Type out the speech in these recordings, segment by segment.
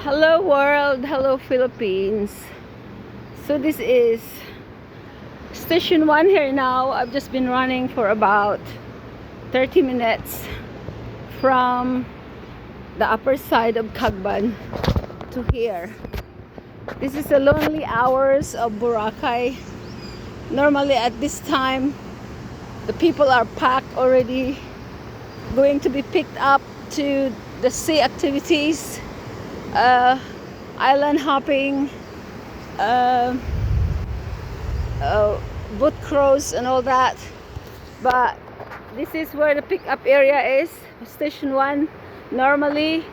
Hello world, hello Philippines. So this is station 1 here now. I've just been running for about 30 minutes from the upper side of Cagban to here. This is the lonely hours of Boracay. Normally at this time, the people are packed already, going to be picked up to the sea activities, island hopping, boat cruise and all that. But this is where the pickup area is, station 1 normally.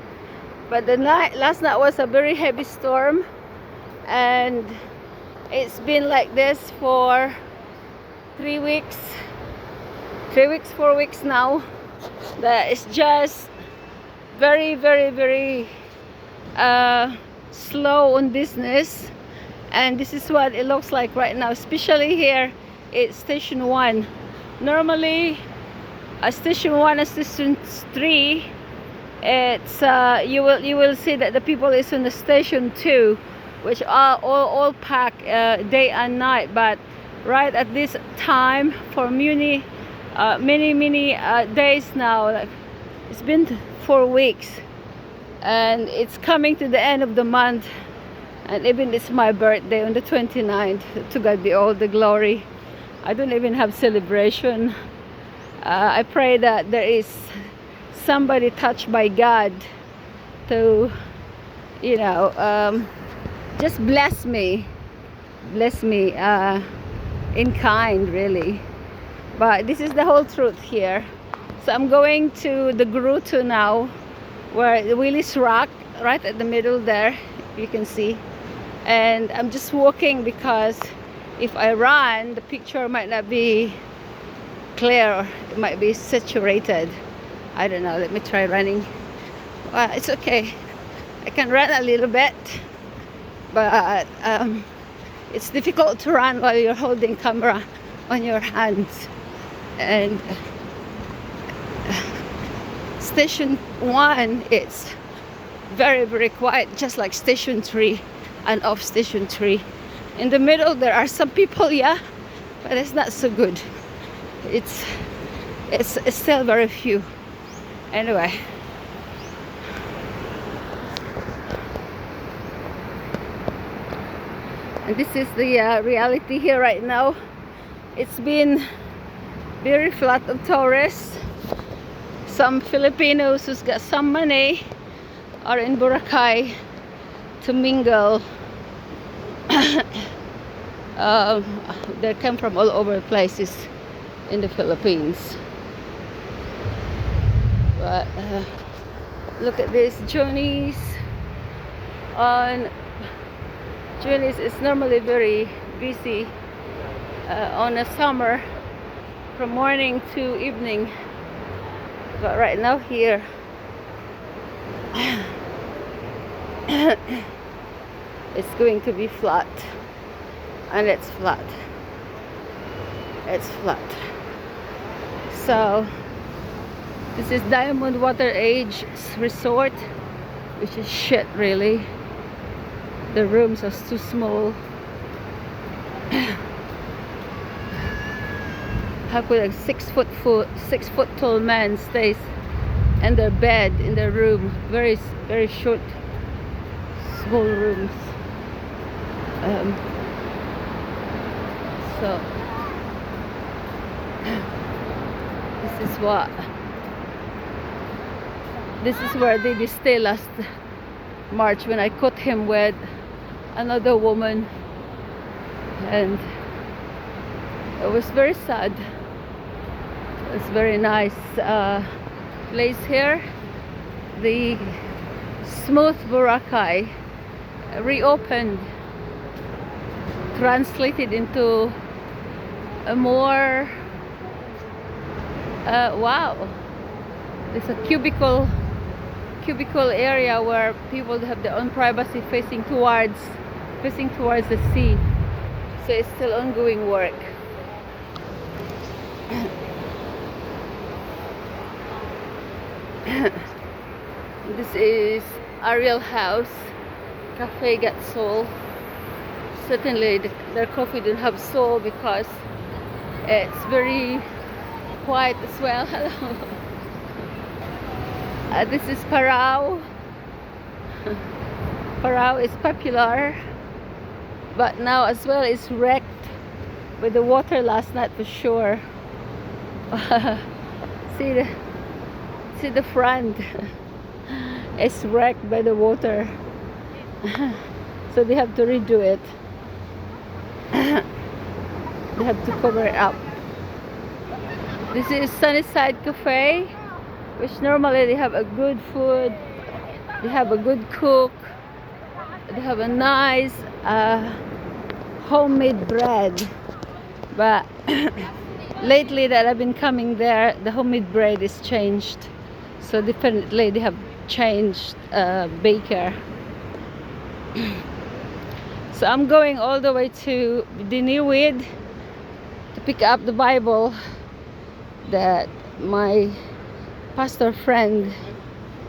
But the last night was a very heavy storm, and it's been like this for 3 weeks, 4 weeks now. That is just very slow on business, and this is what it looks like right now, especially here at station 1. Normally station 1 and station 3, it's you will see that the people is on the station 2, which are all packed day and night. But right at this time, for many days now, like it's been 4 weeks, and it's coming to the end of the month, and even it's my birthday on the 29th. To God be all the glory. I don't even have celebration. I pray that there is somebody touched by God to, just bless me in kind, really. But this is the whole truth here. So I'm going to the Gruto now, where the Willis Rock, right at the middle there, you can see. And I'm just walking because if I run, the picture might not be clear. It might be saturated. I don't know. Let me try running. Well, it's okay. I can run a little bit, but it's difficult to run while you're holding camera on your hands. And station 1, it's very quiet, just like station 3 and off station 3. In the middle there are some people, yeah, but it's not so good. It's still very few. Anyway, and this is the reality here right now. It's been very flat of tourists. Some Filipinos who's got some money are in Boracay to mingle. They come from all over places in the Philippines. But look at this, Journeys is normally very busy on a summer from morning to evening. But right now here it's going to be flat, and it's flat. So this is Diamond Water Age Resort, which is shit, really. The rooms are too small. How could a 6 foot tall man stays in their bed in their room? Very short, small rooms. So this is where they did stay last March, when I caught him with another woman, and it was very sad. It's very nice place here. The Smooth Boracay reopened, translated into a more wow, it's a cubicle area where people have their own privacy, facing towards the sea. So it's still ongoing work. This is Ariel House. Cafe got soul. Certainly their coffee didn't have soul because it's very quiet as well. Hello. This is Parao. Parao is popular, but now as well it's wrecked with the water last night for sure. see the front. It's wrecked by the water. So they have to redo it. They have to cover it up. This is Sunnyside Cafe, which normally they have a good food, they have a good cook, they have a nice homemade bread. But lately that I've been coming there, the homemade bread is changed. So definitely they have changed baker. So I'm going all the way to Diniwid to pick up the Bible that my pastor friend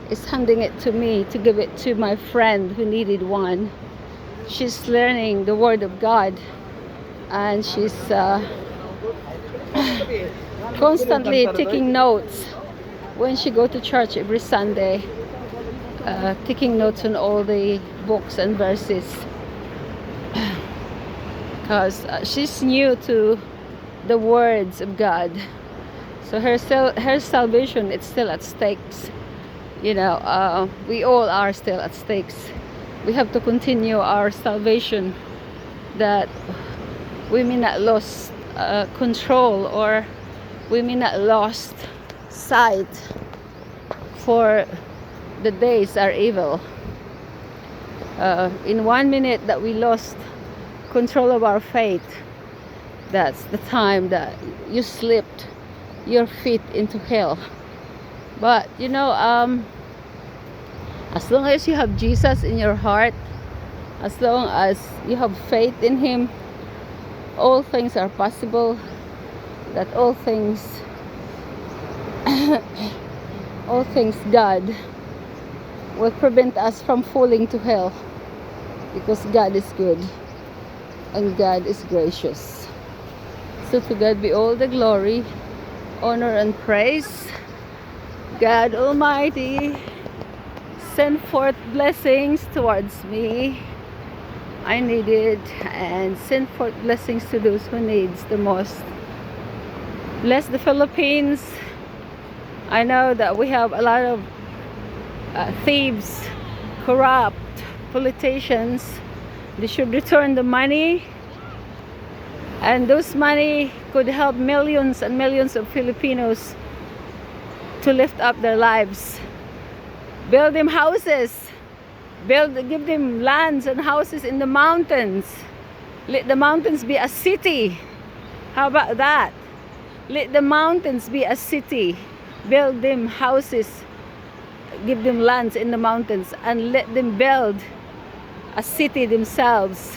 is handing it to me to give it to my friend who needed one. She's learning the Word of God, and she's constantly taking notes when she go to church every Sunday, taking notes on all the books and verses, because she's new to the words of God. So her salvation, it's still at stakes. You know, we all are still at stakes. We have to continue our salvation, that we may not lose control, or we may not lost sight, for the days are evil. In 1 minute that we lost control of our faith, that's the time that you slipped your feet into hell. But you know, as long as you have Jesus in your heart, as long as you have faith in Him, all things are possible. That all things all things God will prevent us from falling to hell, because God is good and God is gracious. So to God be all the glory, honor and praise. God Almighty, send forth blessings towards me, I need it, and send forth blessings to those who needs the most. Bless the Philippines. I know that we have a lot of thieves, corrupt politicians. They should return the money, and those money could help millions and millions of Filipinos to lift up their lives. Build them houses, give them lands and houses in the mountains. Let the mountains be a city. How about that? Let the mountains be a city. Build them houses, give them lands in the mountains, and let them build a city themselves.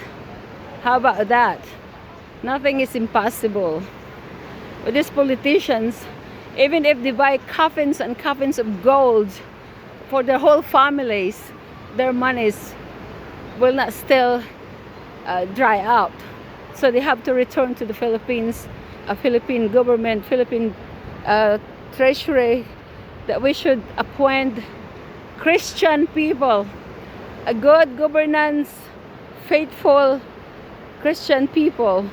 How about that? Nothing is impossible. With these politicians, even if they buy coffins and coffins of gold for their whole families, their monies will not still dry out. So they have to return to the Philippines, Philippine government, Philippine treasury, that we should appoint Christian people, a good governance, faithful Christian people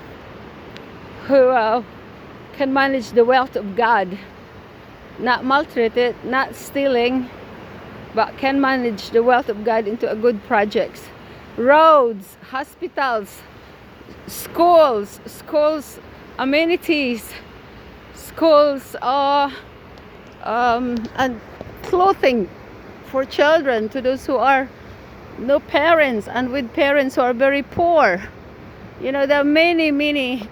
who can manage the wealth of God, not maltreat it, not stealing, but can manage the wealth of God into a good projects. Roads, hospitals, schools, amenities, schools, and clothing for children, to those who are no parents, and with parents who are very poor. You know, there are many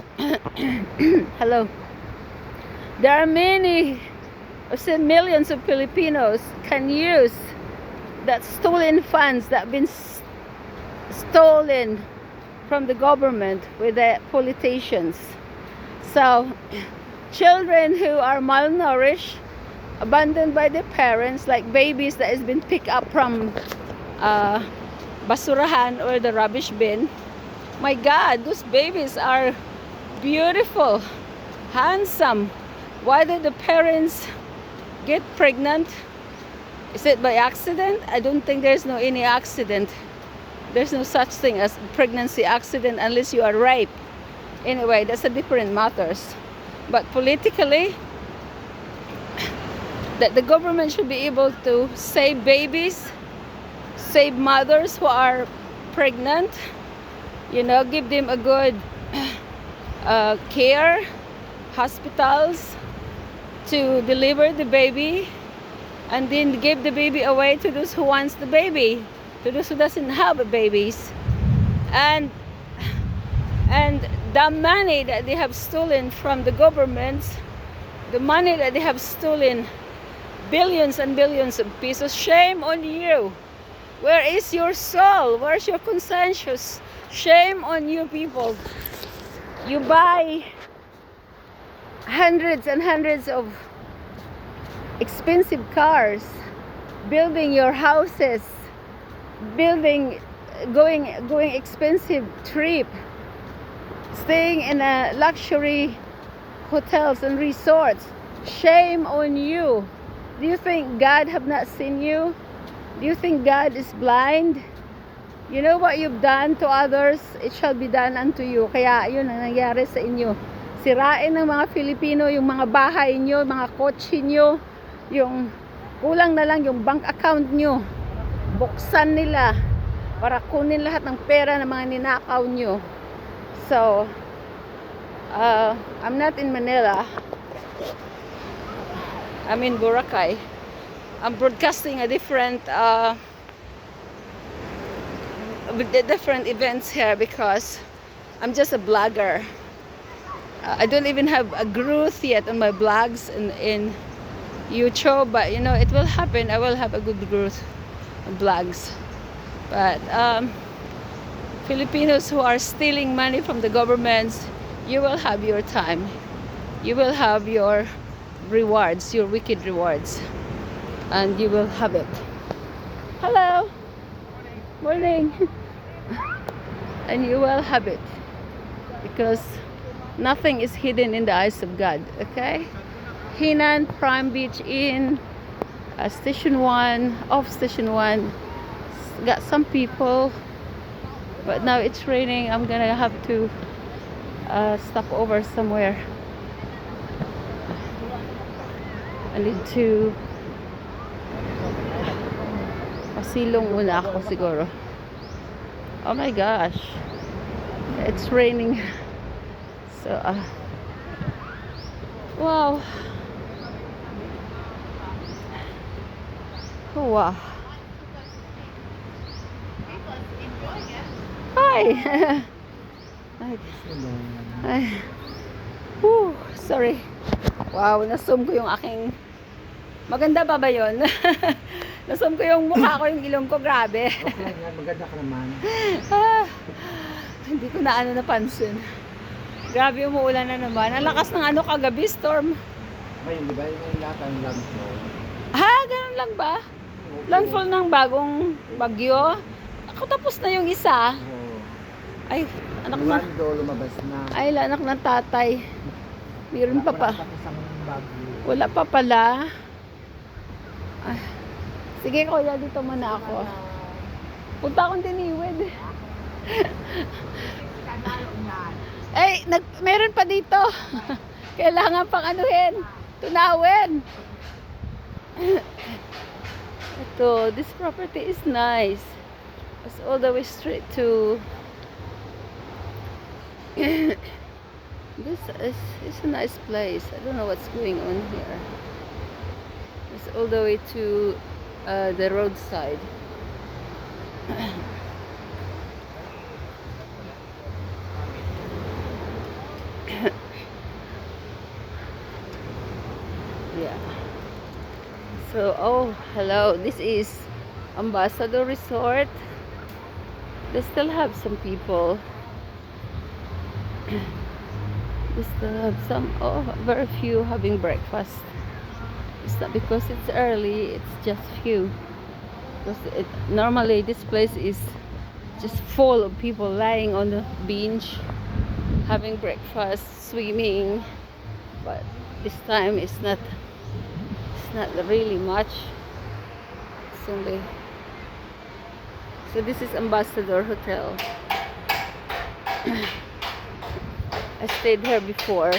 hello, there are many, I said, millions of Filipinos can use that stolen funds that have been stolen from the government with the politicians. So children who are malnourished, abandoned by their parents, like babies that has been picked up from basurahan or the rubbish bin. My God, those babies are beautiful, handsome. Why did the parents get pregnant? Is it by accident? I don't think there's no any accident. There's no such thing as pregnancy accident unless you are raped. Anyway, that's a different matters. But politically, that the government should be able to save babies, save mothers who are pregnant, you know, give them a good care, hospitals to deliver the baby, and then give the baby away to those who wants the baby, to those who doesn't have babies. And the money that they have stolen from the governments, the money that they have stolen, billions and billions of pesos, shame on you. Where is your soul? Where's your conscience? Shame on you people. You buy hundreds and hundreds of expensive cars, building your houses, going expensive trip, staying in a luxury hotels and resorts. Shame on you. Do you think God have not seen you? Do you think God is blind? You know what you've done to others, it shall be done unto you. Kaya yun ang nangyari sa inyo. Sirain ng mga Filipino yung mga bahay nyo, mga kotse nyo, yung kulang na lang yung bank account nyo. Buksan nila para kunin lahat ng pera ng mga ninakaw nyo. So, I'm not in Manila. I'm in Boracay. I'm broadcasting a different events here because I'm just a blogger. I don't even have a growth yet on my blogs in YouTube, but you know it will happen. I will have a good growth on blogs. But Filipinos who are stealing money from the governments, you will have your time. You will have your rewards, your wicked rewards, and you will have it. Hello. Morning. And you will have it because nothing is hidden in the eyes of God. Okay. Hinan Prime Beach Inn, Station 1, off Station 1, got some people, but now it's raining. I'm gonna have to stop over somewhere. I need to pasilong muna ako siguro. Oh my gosh, it's raining. So wow. Oh, wow. Hi. Hi. Whew, sorry. Wow, na-zoom ko yung aking... Maganda pa ba yun? Na-zoom ko yung mukha ko, yung ilong ko, grabe. Okay, maganda ka naman. Hindi ko na napansin. Grabe, umuulan na naman. Ang lakas ng kagabi, storm. Ngayon, di ba yung lata ng landfall? Ha? Ganun lang ba? Landfall ng bagong bagyo? Ako tapos na yung isa. Oo. Ay, anak na. Lumabas na. Ay, anak ng tatay. Meron pa pa. Wala pa pala. Ay. Sige kuya, dito muna ako. Punta akong Tiniwid. Ay, meron pa dito. Kailangan pang anuhin. Tunawin. Ito, this property is nice. It's all the way straight to... This is a nice place. I don't know what's going on here. It's all the way to the roadside. Yeah. So, oh, hello. This is Ambassador Resort. They still have some people. They still have some, very few having breakfast. It's not because it's early, it's just few. Because normally this place is just full of people lying on the beach, having breakfast, swimming. But this time it's not really much. It's only, so this is Ambassador Hotel. I stayed here before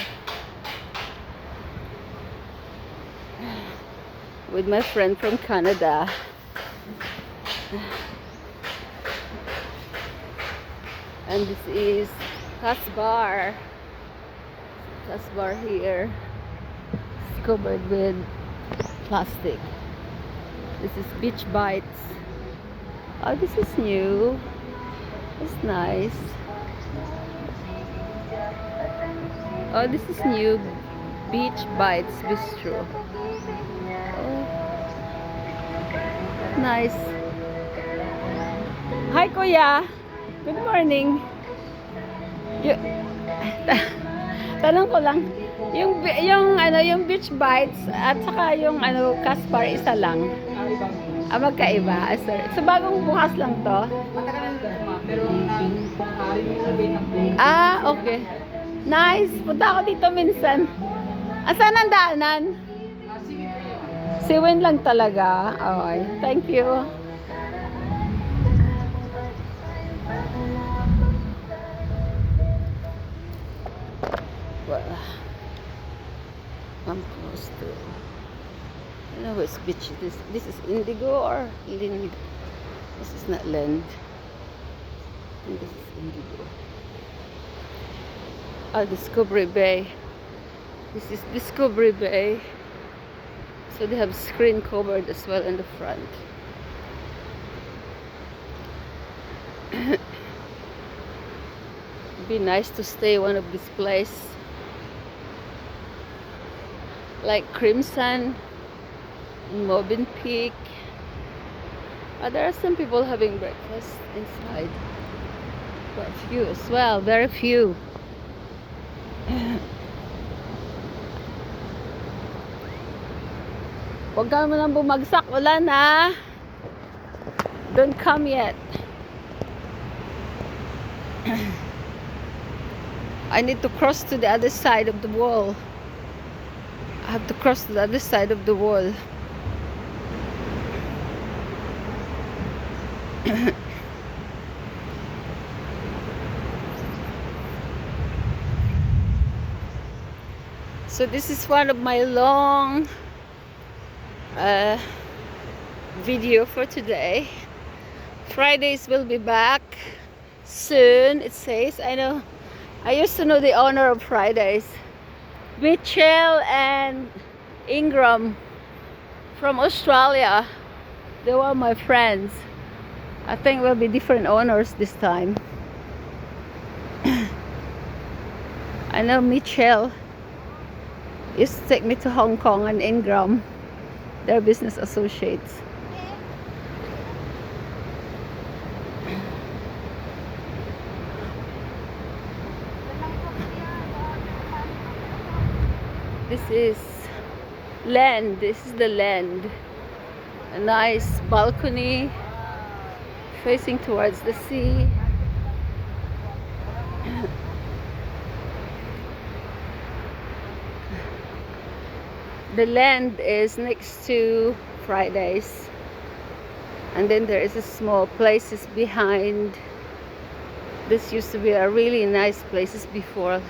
with my friend from Canada. And this is Casbar. Casbar here. It's covered with plastic. This is Beach Bites. Oh, this is new. It's nice. Oh, this is new. Beach Bites Bistro. Oh, nice. Hi, Kuya. Good morning. Tanong ko lang, yung Beach Bites at saka yung Casbar isa lang. Ah, magkaiba. Ah, sorry. So bagong bukas lang to. Matagal na pero Ah, okay. Nice. Punta ako dito minsan. Asan ang daanan? Siwin lang talaga. Okay. Thank you. Well, I'm close to. I know which beach this is Indigo or Lind. This is not Lind. I think this is Indigo. Ah, Discovery Bay. This is Discovery Bay. So they have screen covered as well in the front. It'd be nice to stay one of these places. Like Crimson, Mobin Peak. There are some people having breakfast inside, but few as well, very few. Huwag ka mo nang bumagsak, wala na. Don't come yet. I need to cross to the other side of the wall. I have to cross to the other side of the wall. So this is one of my long video for today. Fridays will be back soon, it says. I know, I used to know the owner of Fridays, Mitchell and Ingram from Australia. They were my friends. I think we'll be different owners this time. I know Mitchell used to take me to Hong Kong, and Ingram, their business associates. This is land. This is the land. A nice balcony facing towards the sea. The land is next to Fridays, and then there is a small places behind. This used to be a really nice places before.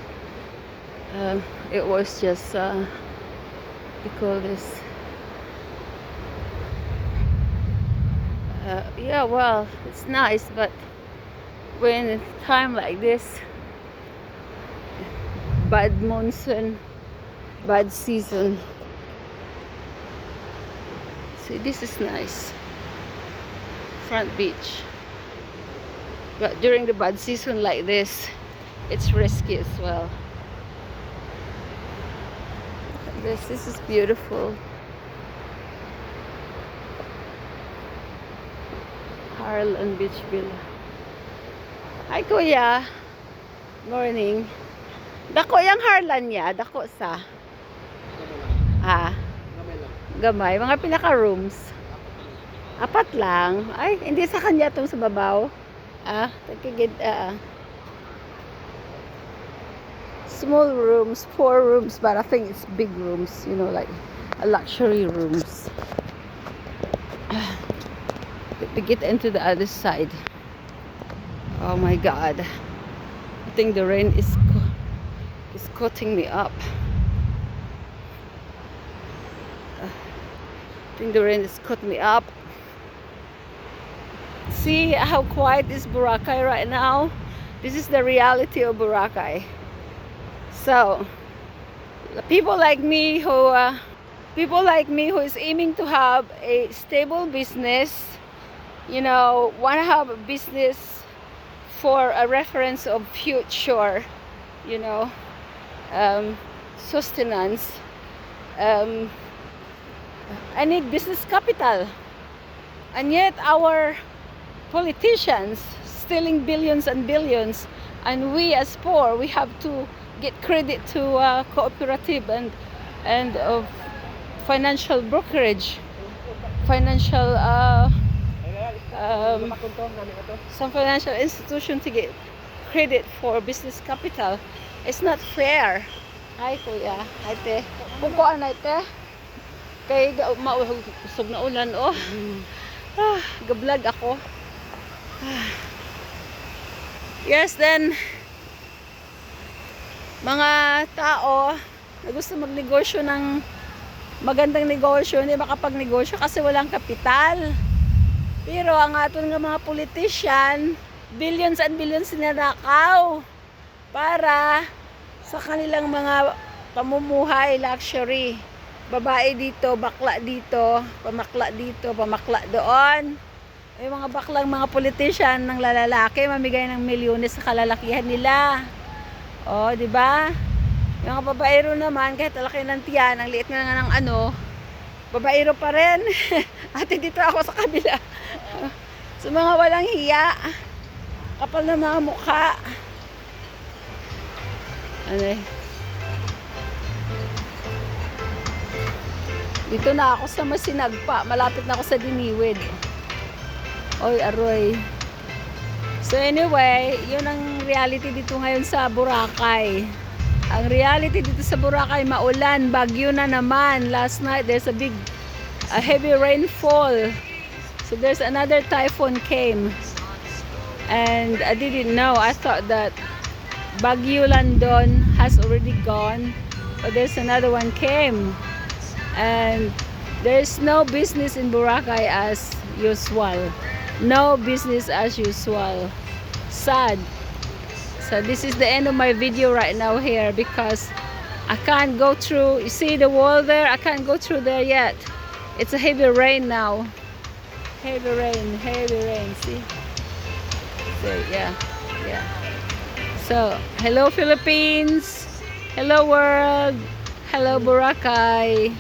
It was just we call this yeah, well, it's nice, but when it's time like this, bad monsoon, bad season. See, this is nice, front beach, but during the bad season like this, it's risky as well. This is beautiful. Harlan Beach Villa. Hi, Kuya. Morning. Dako yung Harlan niya, dako sa. Gamay. Mga pinaka rooms. 4 lang. Ay, hindi sa kanya itong sa babaw. Takigid, small rooms, 4 rooms, but I think it's big rooms, you know, like a luxury rooms. Let me get into the other side. Oh my God. I think the rain is coating me up. I think the rain is caught me up. See how quiet is Boracay right now? This is the reality of Boracay. So, people like me who is aiming to have a stable business, you know, want to have a business for a reference of future, you know, sustenance. I need business capital, and yet our politicians stealing billions and billions, and we as poor, we have to get credit to cooperative and financial brokerage, financial some financial institution to get credit for business capital. It's not fair. Hi kuya, hi te. Pukuan na te. Kay usog na ulan oh. Gablag ako. Yes, then mga tao na gusto magnegosyo ng magandang negosyo, hindi makapagnegosyo kasi walang kapital. Pero ang aton nga mga politician, billions and billions sinanakaw para sa kanilang mga pamumuhay, luxury. Babae dito, bakla dito, pamakla doon. May mga baklang mga politician ng lalaki, mamigay ng milyones sa kalalakihan nila. O, di ba? Yung mga babaero naman, kahit laki ng tiyan, ang liit nga ng ano, babaero pa rin. Ate, dito ako sa kabila. Sa mga walang hiya, kapal na mga mukha. Ano eh? Dito na ako sa Masinagpa. Malapit na ako sa Diniwid. Oy, aroy. So anyway, yun ang reality dito ngayon sa Boracay. Ang reality dito sa Boracay, maulan, bagyo na naman. Last night, there's a heavy rainfall. So there's another typhoon came. And I didn't know. I thought that Bagyo Landon has already gone. But there's another one came. And there's no business in Boracay as usual. No business as usual. Sad. So this is the end of my video right now here because I can't go through. You see the wall there? I can't go through there yet. It's a heavy rain now. Heavy rain, see? So yeah. So hello Philippines. Hello world. Hello Boracay.